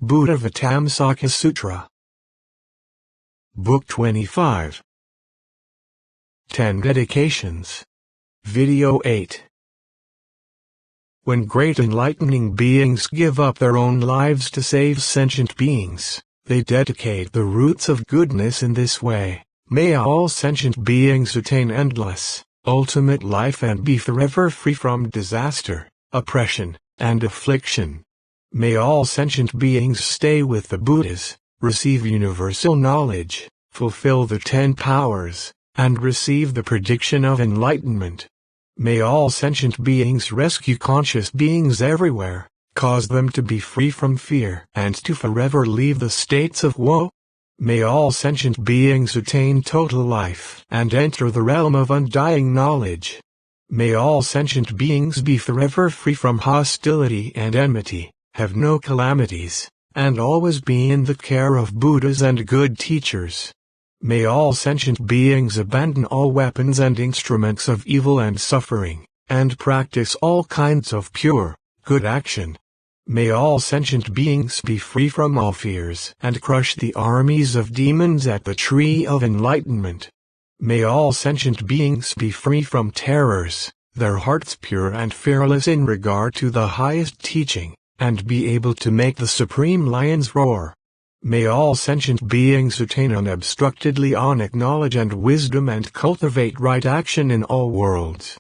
Buddhāvataṃsaka Sutra. Book 25. 10 Dedications. Video 8. When great enlightening beings give up their own lives to save sentient beings, they dedicate the roots of goodness in this way. May all sentient beings attain endless, ultimate life and be forever free from disaster, oppression, and affliction. May all sentient beings stay with the Buddhas, receive universal knowledge, fulfill the 10 powers, and receive the prediction of enlightenment. May all sentient beings rescue conscious beings everywhere, cause them to be free from fear and to forever leave the states of woe. May all sentient beings attain total life and enter the realm of undying knowledge. May all sentient beings be forever free from hostility and enmity, have no calamities, and always be in the care of Buddhas and good teachers. May all sentient beings abandon all weapons and instruments of evil and suffering, and practice all kinds of pure, good action. May all sentient beings be free from all fears and crush the armies of demons at the tree of enlightenment. May all sentient beings be free from terrors, their hearts pure and fearless in regard to the highest teaching, and be able to make the supreme lions roar. May all sentient beings attain unobstructedly onic knowledge and wisdom and cultivate right action in all worlds.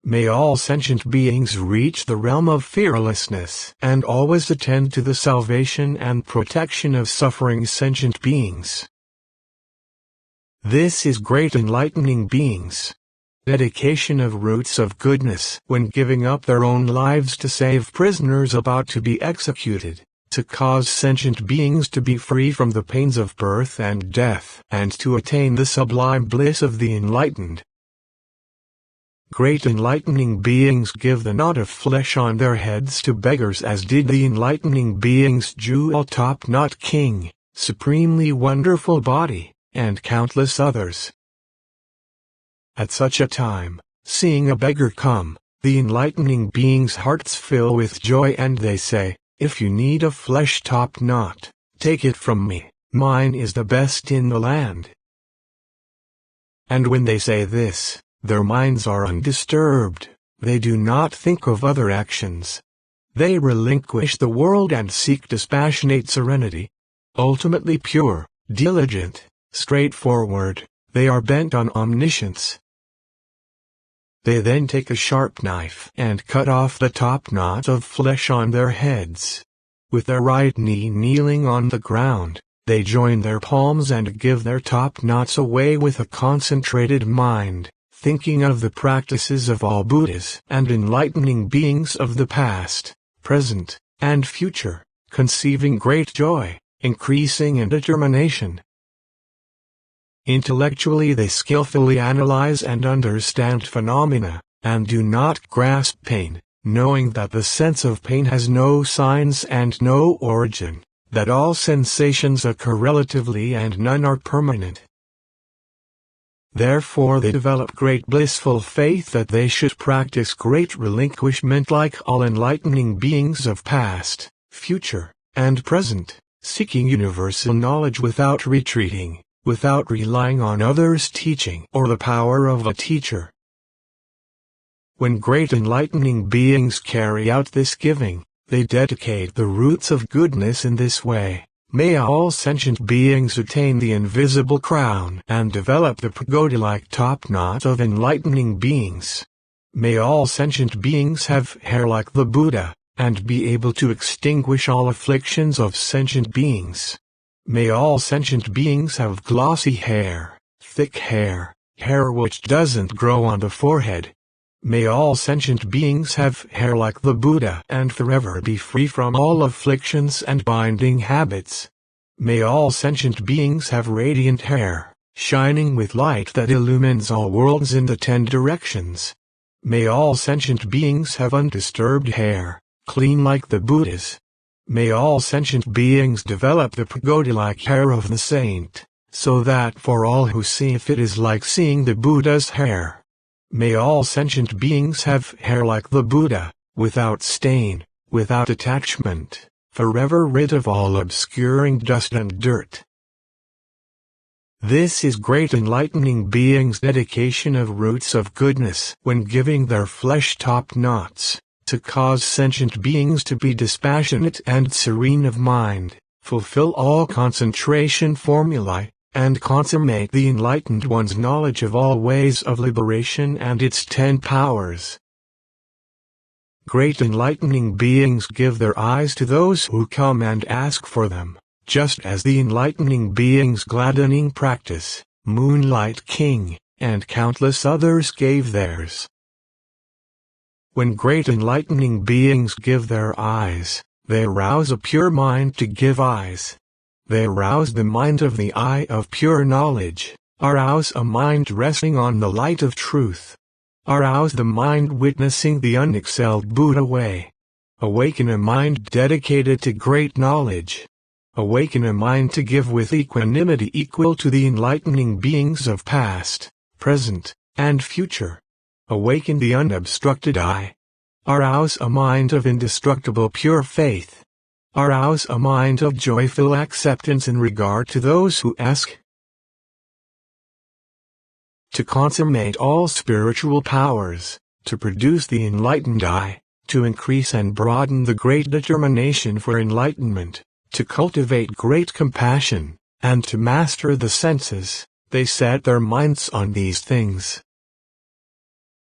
May all sentient beings reach the realm of fearlessness and always attend to the salvation and protection of suffering sentient beings. This is great enlightening beings. Dedication of roots of goodness when giving up their own lives to save prisoners about to be executed, to cause sentient beings to be free from the pains of birth and death, and to attain the sublime bliss of the enlightened. Great enlightening beings give the knot of flesh on their heads to beggars, as did the enlightening beings Jewel Top Knot King, Supremely Wonderful Body, and countless others. At such a time, seeing a beggar come, the enlightening beings' hearts fill with joy and they say, "If you need a flesh top knot, take it from me, mine is the best in the land." And when they say this, their minds are undisturbed, they do not think of other actions. They relinquish the world and seek dispassionate serenity. Ultimately pure, diligent, straightforward, they are bent on omniscience. They then take a sharp knife and cut off the top knot of flesh on their heads. With their right knee kneeling on the ground, they join their palms and give their top knots away with a concentrated mind, thinking of the practices of all Buddhas and enlightening beings of the past, present, and future, conceiving great joy, increasing in determination. Intellectually they skillfully analyze and understand phenomena, and do not grasp pain, knowing that the sense of pain has no signs and no origin, that all sensations occur relatively and none are permanent. Therefore they develop great blissful faith that they should practice great relinquishment like all enlightening beings of past, future, and present, seeking universal knowledge without retreating, without relying on others' teaching or the power of a teacher. When great enlightening beings carry out this giving, they dedicate the roots of goodness in this way. May all sentient beings attain the invisible crown and develop the pagoda-like top knot of enlightening beings. May all sentient beings have hair like the Buddha, and be able to extinguish all afflictions of sentient beings. May all sentient beings have glossy hair, thick hair, hair which doesn't grow on the forehead. May all sentient beings have hair like the Buddha and forever be free from all afflictions and binding habits. May all sentient beings have radiant hair, shining with light that illumines all worlds in the 10 directions. May all sentient beings have undisturbed hair, clean like the Buddhas. May all sentient beings develop the pagoda-like hair of the saint, so that for all who see it is like seeing the Buddha's hair. May all sentient beings have hair like the Buddha, without stain, without attachment, forever rid of all obscuring dust and dirt. This is great enlightening beings' dedication of roots of goodness when giving their flesh-top knots, to cause sentient beings to be dispassionate and serene of mind, fulfill all concentration formulae, and consummate the enlightened one's knowledge of all ways of liberation and its 10 powers. Great enlightening beings give their eyes to those who come and ask for them, just as the enlightening beings gladdening practice, Moonlight King, and countless others gave theirs. When great enlightening beings give their eyes, they arouse a pure mind to give eyes. They arouse the mind of the eye of pure knowledge, arouse a mind resting on the light of truth. Arouse the mind witnessing the unexcelled Buddha way. Awaken a mind dedicated to great knowledge. Awaken a mind to give with equanimity equal to the enlightening beings of past, present, and future. Awaken the unobstructed eye. Arouse a mind of indestructible pure faith. Arouse a mind of joyful acceptance in regard to those who ask. To consummate all spiritual powers, to produce the enlightened eye, to increase and broaden the great determination for enlightenment, to cultivate great compassion, and to master the senses, they set their minds on these things.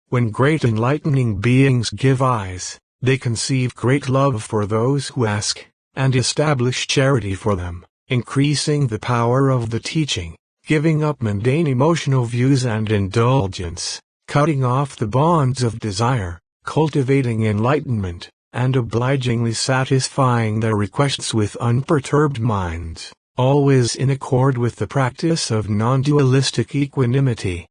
When great enlightening beings give eyes, they conceive great love for those who ask, and establish charity for them, increasing the power of the teaching, giving up mundane emotional views and indulgence, cutting off the bonds of desire, cultivating enlightenment, and obligingly satisfying their requests with unperturbed minds, always in accord with the practice of non-dualistic equanimity.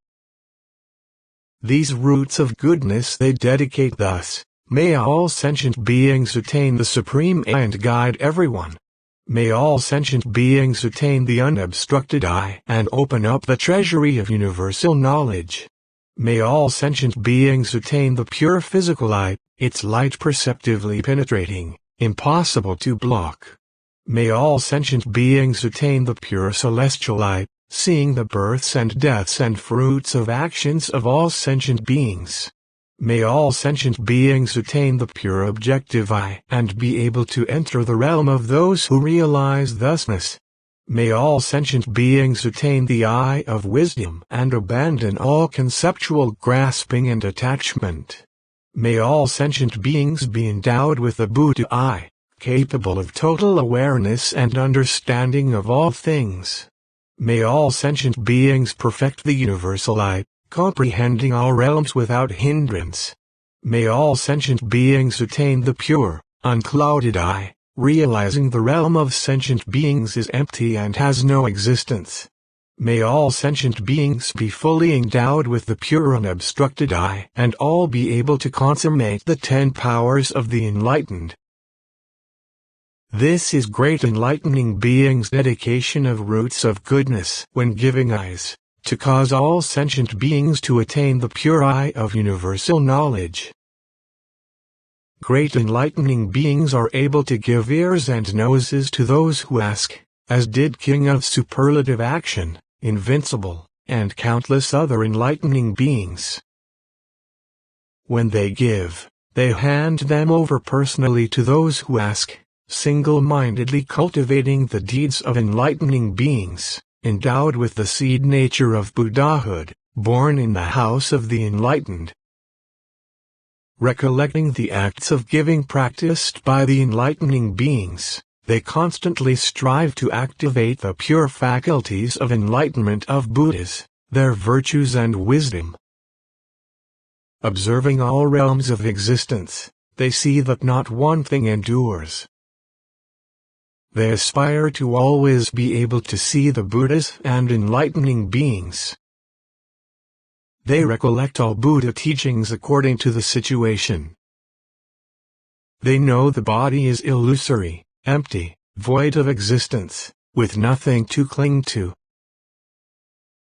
These roots of goodness they dedicate thus: may all sentient beings attain the supreme eye and guide everyone. May all sentient beings attain the unobstructed eye and open up the treasury of universal knowledge. May all sentient beings attain the pure physical eye, its light perceptively penetrating, impossible to block. May all sentient beings attain the pure celestial eye, seeing the births and deaths and fruits of actions of all sentient beings. May all sentient beings attain the pure objective eye and be able to enter the realm of those who realize thusness. May all sentient beings attain the eye of wisdom and abandon all conceptual grasping and attachment. May all sentient beings be endowed with the Buddha eye, capable of total awareness and understanding of all things. May all sentient beings perfect the universal eye, comprehending all realms without hindrance. May all sentient beings attain the pure, unclouded eye, realizing the realm of sentient beings is empty and has no existence. May all sentient beings be fully endowed with the pure unobstructed eye and all be able to consummate the 10 powers of the enlightened. This is great enlightening beings' dedication of roots of goodness when giving eyes, to cause all sentient beings to attain the pure eye of universal knowledge. Great enlightening beings are able to give ears and noses to those who ask, as did King of Superlative Action, Invincible, and countless other enlightening beings. When they give, they hand them over personally to those who ask, single-mindedly cultivating the deeds of enlightening beings, endowed with the seed nature of Buddhahood, born in the house of the enlightened. Recollecting the acts of giving practiced by the enlightening beings, they constantly strive to activate the pure faculties of enlightenment of Buddhas, their virtues and wisdom. Observing all realms of existence, they see that not one thing endures. They aspire to always be able to see the Buddhas and enlightening beings. They recollect all Buddha teachings according to the situation. They know the body is illusory, empty, void of existence, with nothing to cling to.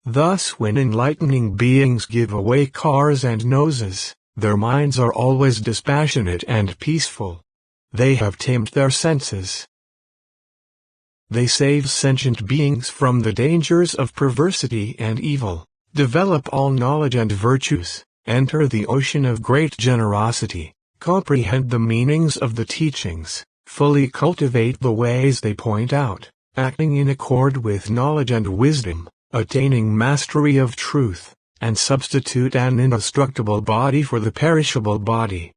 Thus when enlightening beings give away cars and noses, their minds are always dispassionate and peaceful. They have tamed their senses. They save sentient beings from the dangers of perversity and evil, develop all knowledge and virtues, enter the ocean of great generosity, comprehend the meanings of the teachings, fully cultivate the ways they point out, acting in accord with knowledge and wisdom, attaining mastery of truth, and substitute an indestructible body for the perishable body.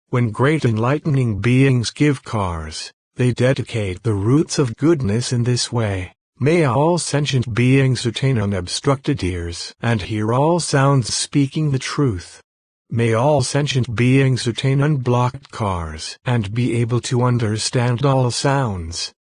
When great enlightening beings give cars, they dedicate the roots of goodness in this way. May all sentient beings attain unobstructed ears and hear all sounds speaking the truth. May all sentient beings attain unblocked cars and be able to understand all sounds.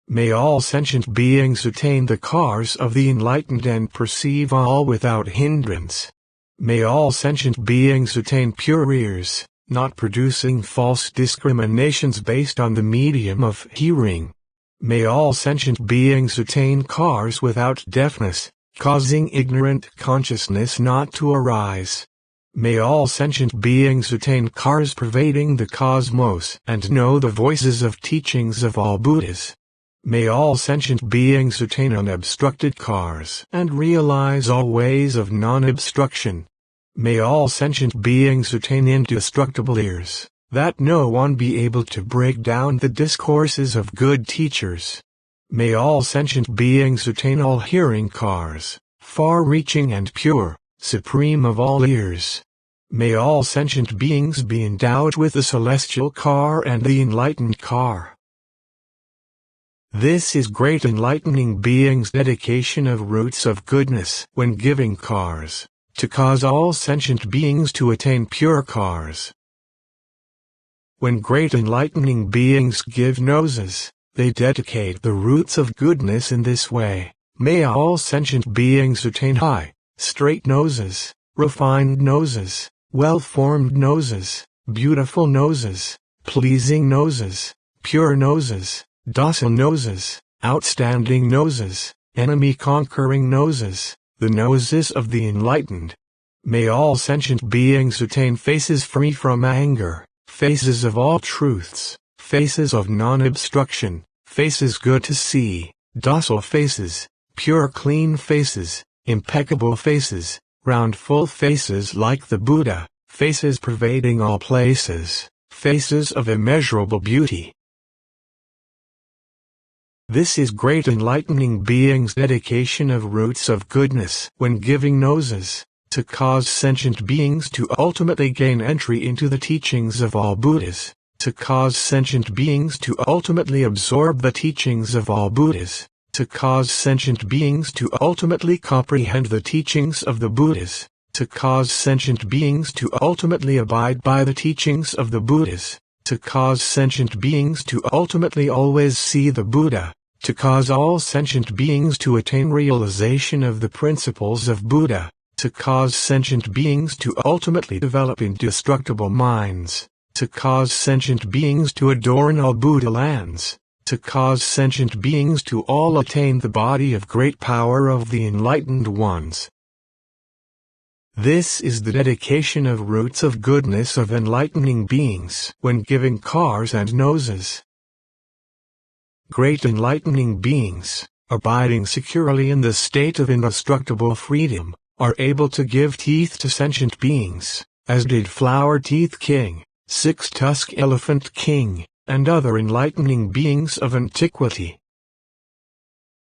May all sentient beings attain the cars of the enlightened and perceive all without hindrance. May all sentient beings attain pure ears, not producing false discriminations based on the medium of hearing. May all sentient beings attain cars without deafness, causing ignorant consciousness not to arise. May all sentient beings attain cars pervading the cosmos and know the voices of teachings of all Buddhas. May all sentient beings attain unobstructed cars and realize all ways of non-obstruction. May all sentient beings attain indestructible ears, that no one be able to break down the discourses of good teachers. May all sentient beings attain all hearing cars, far-reaching and pure, supreme of all ears. May all sentient beings be endowed with the celestial car and the enlightened car. This is great enlightening beings' dedication of roots of goodness when giving cars, to cause all sentient beings to attain pure cars. When great enlightening beings give noses, they dedicate the roots of goodness in this way. May all sentient beings attain high, straight noses, refined noses, well-formed noses, beautiful noses, pleasing noses, pure noses, docile noses, outstanding noses, enemy-conquering noses, the noses of the enlightened. May all sentient beings attain faces free from anger, faces of all truths, faces of non-obstruction, faces good to see, docile faces, pure clean faces, impeccable faces, round full faces like the Buddha, faces pervading all places, faces of immeasurable beauty. This is great enlightening beings' dedication of roots of goodness when giving noses, to cause sentient beings to ultimately gain entry into the teachings of all Buddhas, to cause sentient beings to ultimately absorb the teachings of all Buddhas, to cause sentient beings to ultimately comprehend the teachings of the Buddhas, to cause sentient beings to ultimately abide by the teachings of the Buddhas, to cause sentient beings to ultimately always see the Buddha, to cause all sentient beings to attain realization of the principles of Buddha, to cause sentient beings to ultimately develop indestructible minds, to cause sentient beings to adorn all Buddha lands, to cause sentient beings to all attain the body of great power of the enlightened ones. This is the dedication of roots of goodness of enlightening beings when giving cars and noses. Great enlightening beings, abiding securely in the state of indestructible freedom, are able to give teeth to sentient beings, as did Flower Teeth King, Six-Tusked Elephant King, and other enlightening beings of antiquity.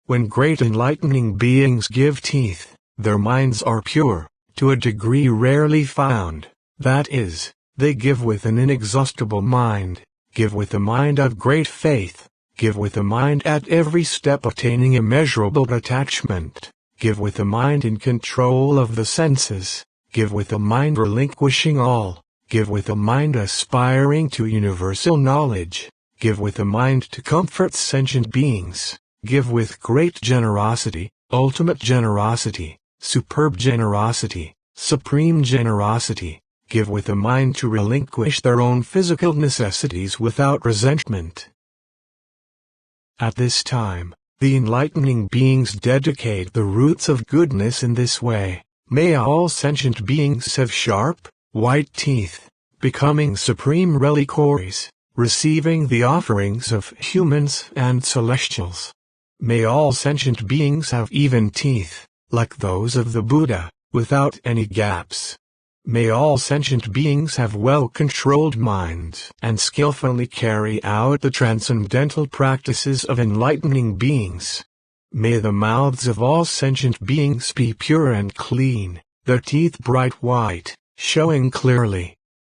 When great enlightening beings give teeth, their minds are pure, to a degree rarely found, that is, they give with an inexhaustible mind, give with a mind of great faith, give with a mind at every step attaining immeasurable attachment, give with a mind in control of the senses, give with a mind relinquishing all, give with a mind aspiring to universal knowledge, give with a mind to comfort sentient beings, give with great generosity, ultimate generosity, superb generosity, supreme generosity, give with a mind to relinquish their own physical necessities without resentment. At this time, the enlightening beings dedicate the roots of goodness in this way. May all sentient beings have sharp, white teeth, becoming supreme reliquaries, receiving the offerings of humans and celestials. May all sentient beings have even teeth, like those of the Buddha, without any gaps. May all sentient beings have well-controlled minds and skillfully carry out the transcendental practices of enlightening beings. May the mouths of all sentient beings be pure and clean, their teeth bright white, showing clearly.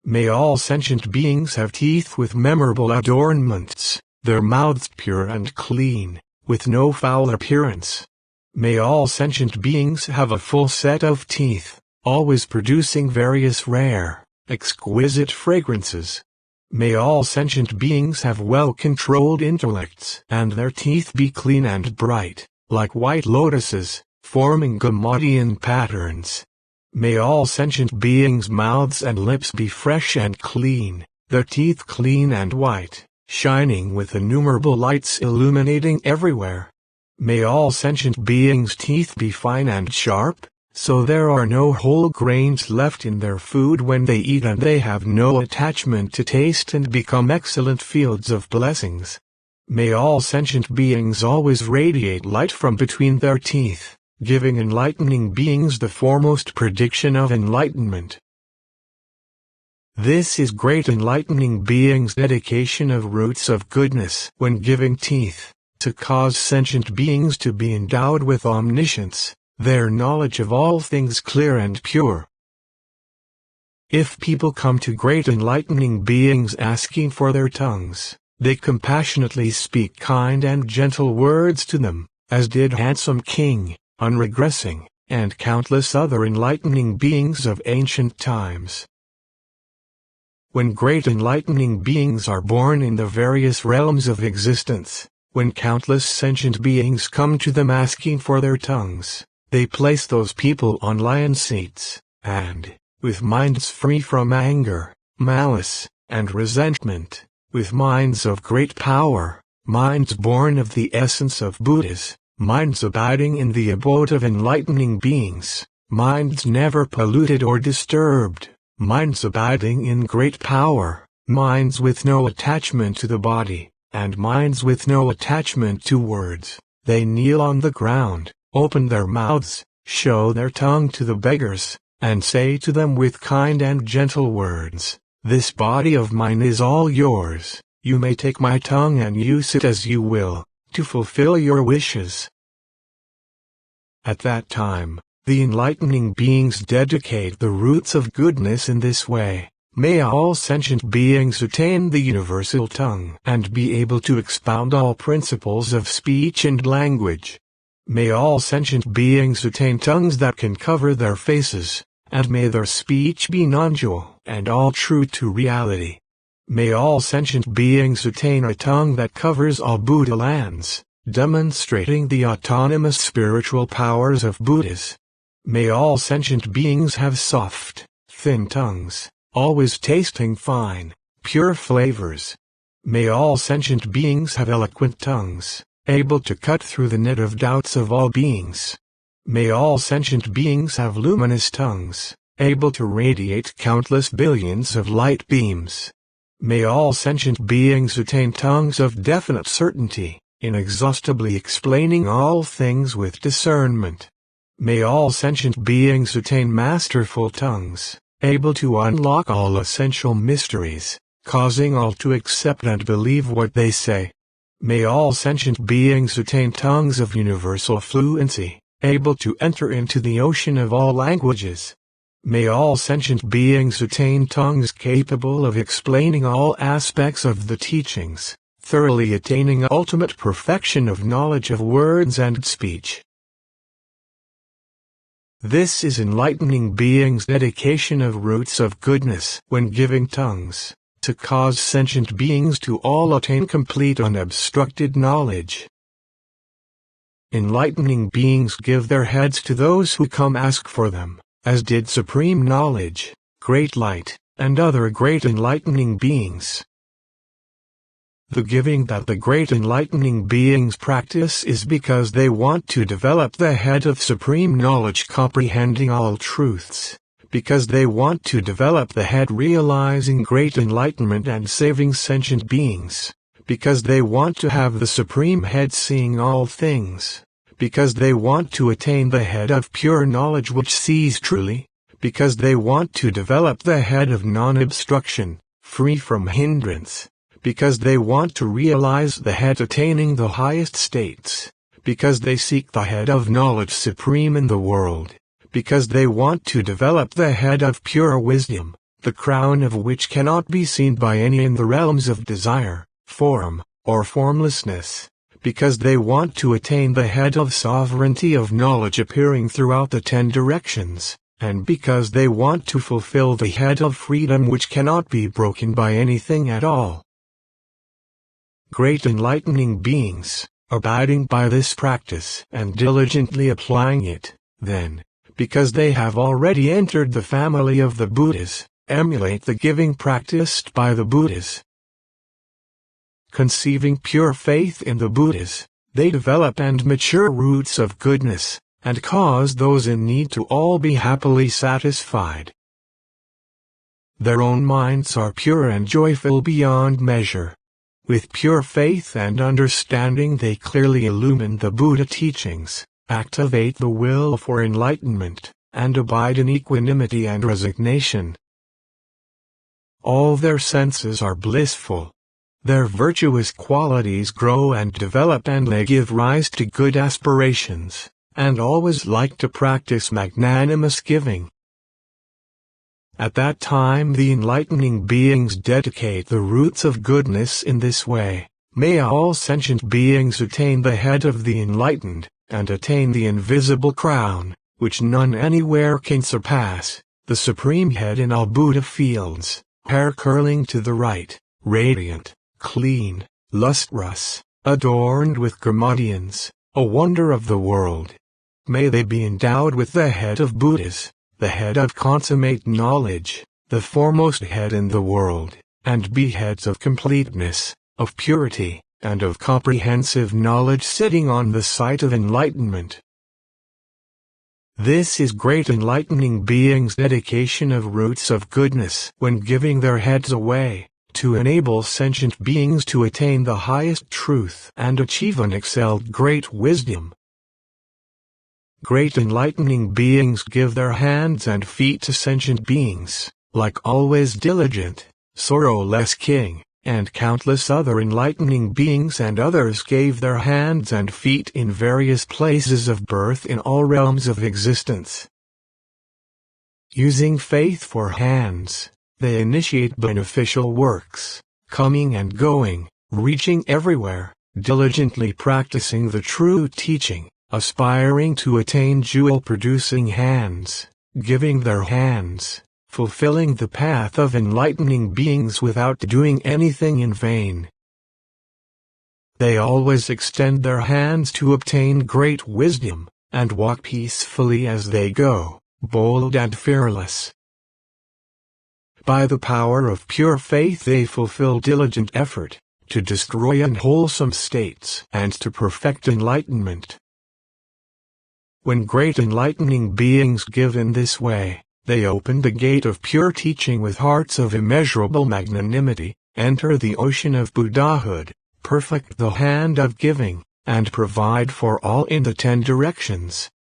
May all sentient beings have teeth with memorable adornments, their mouths pure and clean, with no foul appearance. May all sentient beings have a full set of teeth, always producing various rare, exquisite fragrances. May all sentient beings have well-controlled intellects, and their teeth be clean and bright, like white lotuses, forming Gaumadian patterns. May all sentient beings' mouths and lips be fresh and clean, their teeth clean and white, shining with innumerable lights illuminating everywhere. May all sentient beings' teeth be fine and sharp, so there are no whole grains left in their food when they eat, and they have no attachment to taste and become excellent fields of blessings. May all sentient beings always radiate light from between their teeth, giving enlightening beings the foremost prediction of enlightenment. This is great enlightening beings' dedication of roots of goodness when giving teeth, to cause sentient beings to be endowed with omniscience, their knowledge of all things clear and pure. If people come to great enlightening beings asking for their tongues, they compassionately speak kind and gentle words to them, as did Handsome King, Unregressing, and countless other enlightening beings of ancient times. When great enlightening beings are born in the various realms of existence, when countless sentient beings come to them asking for their tongues, they place those people on lion seats, and, with minds free from anger, malice, and resentment, with minds of great power, minds born of the essence of Buddhas, minds abiding in the abode of enlightening beings, minds never polluted or disturbed, minds abiding in great power, minds with no attachment to the body, and minds with no attachment to words, they kneel on the ground, open their mouths, show their tongue to the beggars, and say to them with kind and gentle words, "This body of mine is all yours, you may take my tongue and use it as you will, to fulfill your wishes." At that time, the enlightening beings dedicate the roots of goodness in this way. May all sentient beings attain the universal tongue and be able to expound all principles of speech and language. May all sentient beings attain tongues that can cover their faces, and may their speech be non-dual and all true to reality. May all sentient beings attain a tongue that covers all Buddha lands, demonstrating the autonomous spiritual powers of Buddhas. May all sentient beings have soft, thin tongues, always tasting fine, pure flavors. May all sentient beings have eloquent tongues, able to cut through the net of doubts of all beings. May all sentient beings have luminous tongues, able to radiate countless billions of light beams. May all sentient beings attain tongues of definite certainty, inexhaustibly explaining all things with discernment. May all sentient beings attain masterful tongues, able to unlock all essential mysteries, causing all to accept and believe what they say. May all sentient beings attain tongues of universal fluency, able to enter into the ocean of all languages. May all sentient beings attain tongues capable of explaining all aspects of the teachings, thoroughly attaining ultimate perfection of knowledge of words and speech. This is enlightening beings' dedication of roots of goodness when giving tongues, to cause sentient beings to all attain complete unobstructed knowledge. Enlightening beings give their heads to those who come ask for them, as did Supreme Knowledge, Great Light, and other great enlightening beings. The giving that the great enlightening beings practice is because they want to develop the head of supreme knowledge comprehending all truths, because they want to develop the head realizing great enlightenment and saving sentient beings, because they want to have the Supreme Head seeing all things, because they want to attain the head of pure knowledge which sees truly, because they want to develop the head of non-obstruction, free from hindrance, because they want to realize the head attaining the highest states, because they seek the head of knowledge supreme in the world, because they want to develop the head of pure wisdom, the crown of which cannot be seen by any in the realms of desire, form, or formlessness, because they want to attain the head of sovereignty of knowledge appearing throughout the 10 directions, and because they want to fulfill the head of freedom which cannot be broken by anything at all. Great enlightening beings, abiding by this practice and diligently applying it, then, because they have already entered the family of the Buddhas, emulate the giving practiced by the Buddhas. Conceiving pure faith in the Buddhas, they develop and mature roots of goodness, and cause those in need to all be happily satisfied. Their own minds are pure and joyful beyond measure. With pure faith and understanding they clearly illumine the Buddha teachings, activate the will for enlightenment, and abide in equanimity and resignation. All their senses are blissful. Their virtuous qualities grow and develop and they give rise to good aspirations, and always like to practice magnanimous giving. At that time the enlightening beings dedicate the roots of goodness in this way. May all sentient beings attain the head of the enlightened, and attain the invisible crown, which none anywhere can surpass, the supreme head in all Buddha fields, hair curling to the right, radiant, clean, lustrous, adorned with grammadians, a wonder of the world. May they be endowed with the head of Buddhas, the head of consummate knowledge, the foremost head in the world, and be heads of completeness, of purity, and of comprehensive knowledge sitting on the site of enlightenment. This is great enlightening beings' dedication of roots of goodness when giving their heads away, to enable sentient beings to attain the highest truth and achieve unexcelled great wisdom. Great enlightening beings give their hands and feet to sentient beings, like always diligent, sorrowless king, and countless other enlightening beings and others gave their hands and feet in various places of birth in all realms of existence. Using faith for hands, they initiate beneficial works, coming and going, reaching everywhere, diligently practicing the true teaching, aspiring to attain jewel-producing hands, giving their hands, fulfilling the path of enlightening beings without doing anything in vain. They always extend their hands to obtain great wisdom, and walk peacefully as they go, bold and fearless. By the power of pure faith they fulfill diligent effort, to destroy unwholesome states and to perfect enlightenment. When great enlightening beings give in this way, they open the gate of pure teaching with hearts of immeasurable magnanimity, enter the ocean of Buddhahood, perfect the hand of giving, and provide for all in the 10 directions.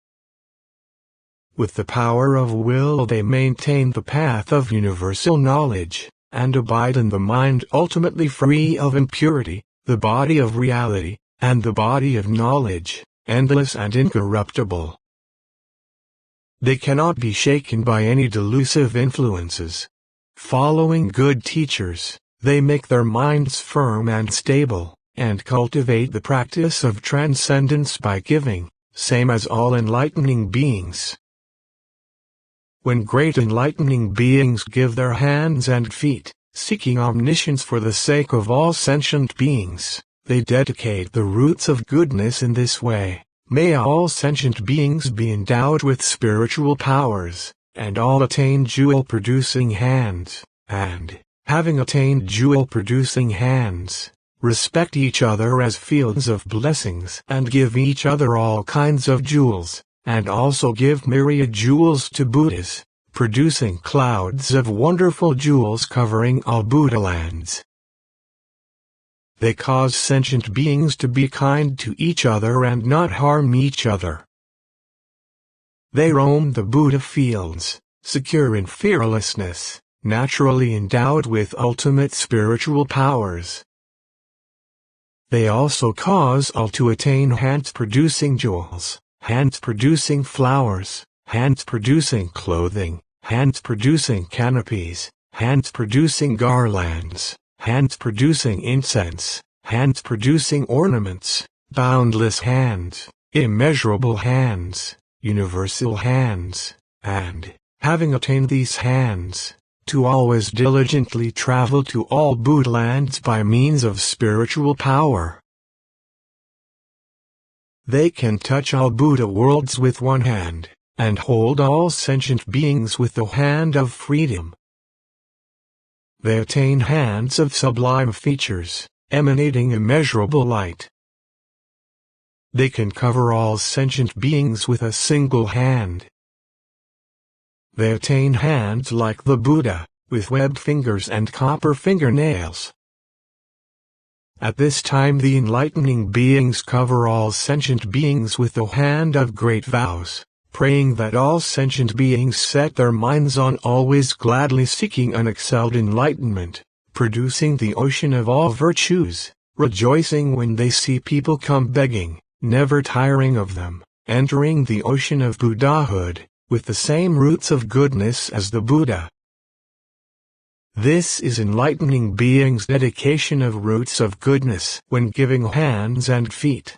With the power of will they maintain the path of universal knowledge, and abide in the mind ultimately free of impurity, the body of reality, and the body of knowledge, endless and incorruptible. They cannot be shaken by any delusive influences. Following good teachers, they make their minds firm and stable, and cultivate the practice of transcendence by giving, same as all enlightening beings. When great enlightening beings give their hands and feet, seeking omniscience for the sake of all sentient beings, they dedicate the roots of goodness in this way. May all sentient beings be endowed with spiritual powers, and all attain jewel-producing hands, and, having attained jewel-producing hands, respect each other as fields of blessings and give each other all kinds of jewels, and also give myriad jewels to Buddhas, producing clouds of wonderful jewels covering all Buddha lands. They cause sentient beings to be kind to each other and not harm each other. They roam the Buddha fields, secure in fearlessness, naturally endowed with ultimate spiritual powers. They also cause all to attain hands producing jewels, hands producing flowers, hands producing clothing, hands producing canopies, hands producing garlands, hands producing incense, hands producing ornaments, boundless hands, immeasurable hands, universal hands, and, having attained these hands, to always diligently travel to all Buddha lands by means of spiritual power. They can touch all Buddha worlds with one hand, and hold all sentient beings with the hand of freedom. They attain hands of sublime features, emanating immeasurable light. They can cover all sentient beings with a single hand. They attain hands like the Buddha, with webbed fingers and copper fingernails. At this time the enlightening beings cover all sentient beings with the hand of great vows, praying that all sentient beings set their minds on always gladly seeking unexcelled enlightenment, producing the ocean of all virtues, rejoicing when they see people come begging, never tiring of them, entering the ocean of Buddhahood, with the same roots of goodness as the Buddha. This is enlightening beings' dedication of roots of goodness when giving hands and feet.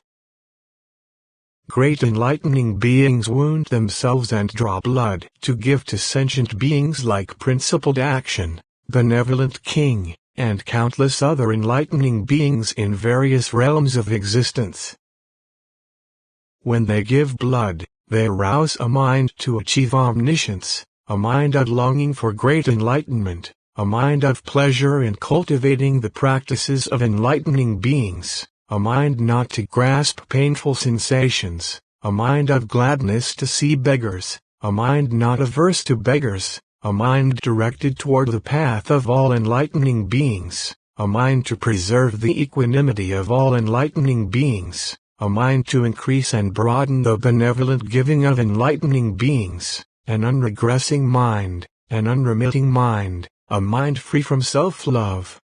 Great enlightening beings wound themselves and draw blood to give to sentient beings like Principled Action, Benevolent King, and countless other enlightening beings in various realms of existence. When they give blood, they arouse a mind to achieve omniscience, a mind of longing for great enlightenment, a mind of pleasure in cultivating the practices of enlightening beings, a mind not to grasp painful sensations, a mind of gladness to see beggars, a mind not averse to beggars, a mind directed toward the path of all enlightening beings, a mind to preserve the equanimity of all enlightening beings, a mind to increase and broaden the benevolent giving of enlightening beings, an unregressing mind, an unremitting mind, a mind free from self-love.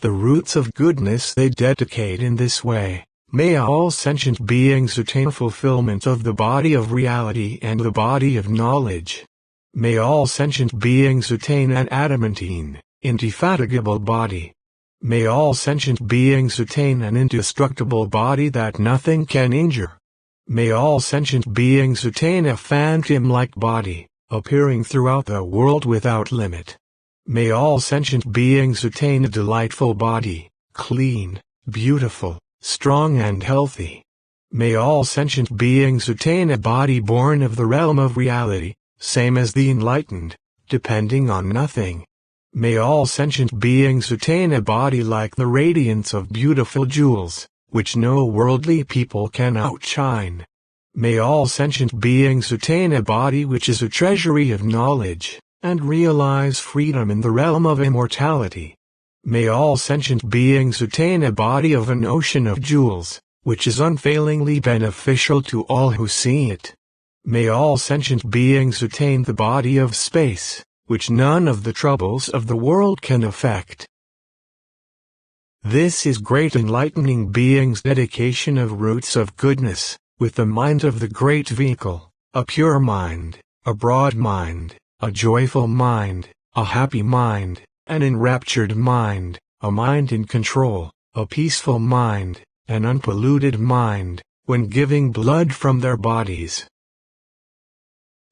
The roots of goodness they dedicate in this way. May all sentient beings attain fulfillment of the body of reality and the body of knowledge. May all sentient beings attain an adamantine, indefatigable body. May all sentient beings attain an indestructible body that nothing can injure. May all sentient beings attain a phantom-like body, appearing throughout the world without limit. May all sentient beings attain a delightful body, clean, beautiful, strong and healthy. May all sentient beings attain a body born of the realm of reality, same as the enlightened, depending on nothing. May all sentient beings attain a body like the radiance of beautiful jewels, which no worldly people can outshine. May all sentient beings attain a body which is a treasury of knowledge, and realize freedom in the realm of immortality. May all sentient beings attain a body of an ocean of jewels, which is unfailingly beneficial to all who see it. May all sentient beings attain the body of space, which none of the troubles of the world can affect. This is great enlightening beings' dedication of roots of goodness, with the mind of the great vehicle, a pure mind, a broad mind, a joyful mind, a happy mind, an enraptured mind, a mind in control, a peaceful mind, an unpolluted mind, when giving blood from their bodies.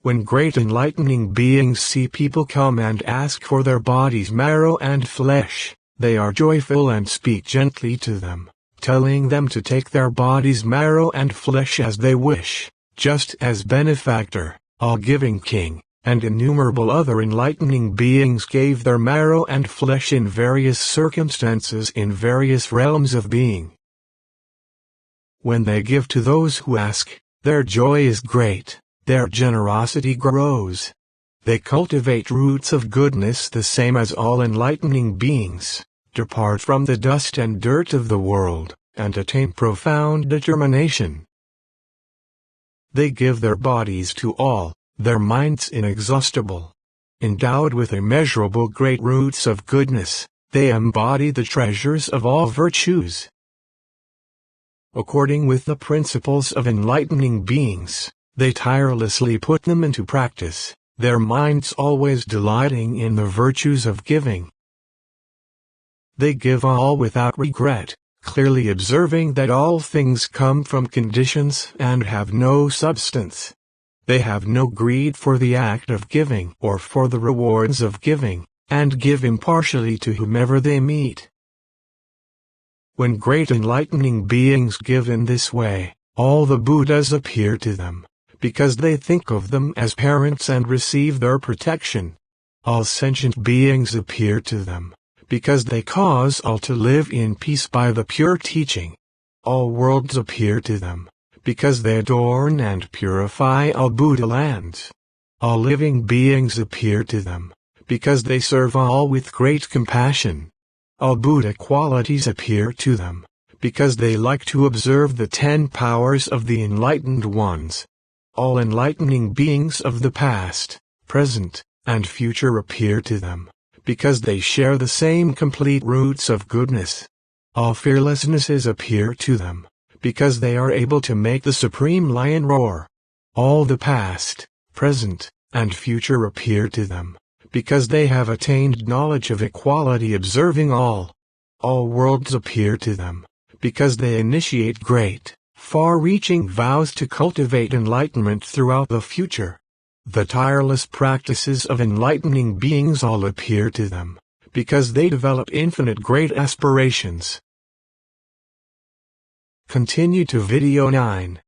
When great enlightening beings see people come and ask for their bodies' marrow and flesh, they are joyful and speak gently to them, telling them to take their bodies' marrow and flesh as they wish, just as Benefactor, all-giving King, and innumerable other enlightening beings gave their marrow and flesh in various circumstances in various realms of being. When they give to those who ask, their joy is great, Their generosity grows. They cultivate roots of goodness the same as all enlightening beings, depart from the dust and dirt of the world, and attain profound determination. They give their bodies to all, their minds inexhaustible. Endowed with immeasurable great roots of goodness, they embody the treasures of all virtues. According with the principles of enlightening beings, they tirelessly put them into practice, their minds always delighting in the virtues of giving. They give all without regret, clearly observing that all things come from conditions and have no substance. They have no greed for the act of giving or for the rewards of giving, and give impartially to whomever they meet. When great enlightening beings give in this way, all the Buddhas appear to them, because they think of them as parents and receive their protection. All sentient beings appear to them, because they cause all to live in peace by the pure teaching. All worlds appear to them, because they adorn and purify all Buddha lands. All living beings appear to them, because they serve all with great compassion. All Buddha qualities appear to them, because they like to observe the 10 powers of the enlightened ones. All enlightening beings of the past, present, and future appear to them, because they share the same complete roots of goodness. All fearlessnesses appear to them, because they are able to make the supreme lion roar. All the past, present, and future appear to them, because they have attained knowledge of equality observing all. All worlds appear to them, because they initiate great, far-reaching vows to cultivate enlightenment throughout the future. The tireless practices of enlightening beings all appear to them, because they develop infinite great aspirations. Continue to video 9.